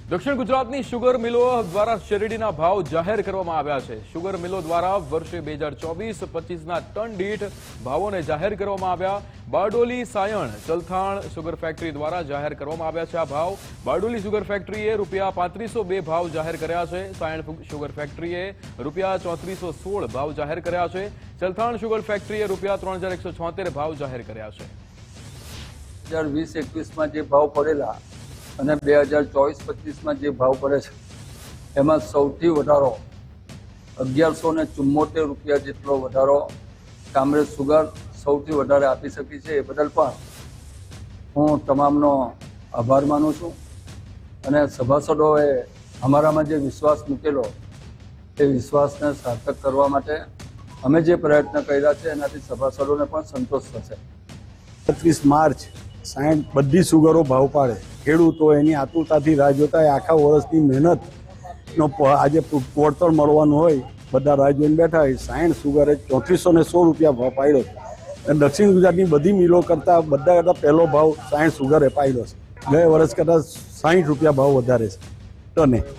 દક્ષિણ ગુજરાતની શુગર મિલો દ્વારા શેરડીના ભાવ જાહેર કરવામાં આવ્યા છે। શુગર મિલો દ્વારા વર્ષે 2024-25ના ટન દીઠ ભાવોને જાહેર કરવામાં આવ્યા। બારડોલી સાયણ ચલથાણ શુગર ફેક્ટરી દ્વારા જાહેર કરવામાં આવ્યા છે આ ભાવ। બારડોલી શુગર ફેક્ટરીએ ₹3502 ભાવ જાહેર કર્યા છે। સાયણ શુગર ફેક્ટરીએ ₹3416 ભાવ જાહેર કર્યા છે। ચલથાણ શુગર ફેક્ટરીએ ₹3176 ભાવ જાહેર કર્યા છે। 2020-21માં જે ભાવ પડેલા અને 2024-25માં જે ભાવ પડે છે એમાં સૌથી વધારો ₹1174 જેટલો વધારો કામરેજ સુગર સૌથી વધારે આપી શકી છે। એ બદલ પણ હું તમામનો આભાર માનું છું અને સભાસદોએ અમારામાં જે વિશ્વાસ મૂકેલો એ વિશ્વાસને સાર્થક કરવા માટે અમે જે પ્રયત્ન કર્યા છે એનાથી સભાસદોને પણ સંતોષ થશે। 31 માર્ચ સાયણ બધી સુગરો ભાવ પાડે, ખેડૂતો એની આતુરતાથી રાહ જોતા હોય। આખા વર્ષની મહેનતનો આજે વળતર મળવાનું હોય, બધા રાહ જોઈને બેઠા હોય। સાયણ સુગરે ₹3416 ભાવ પાડ્યો છે। દક્ષિણ ગુજરાતની બધી મિલો કરતાં બધા કરતાં પહેલો ભાવ સાયણ સુગરે પાડ્યો છે। ગયા વર્ષ કરતાં ₹60 ભાવ વધારે છે ટને।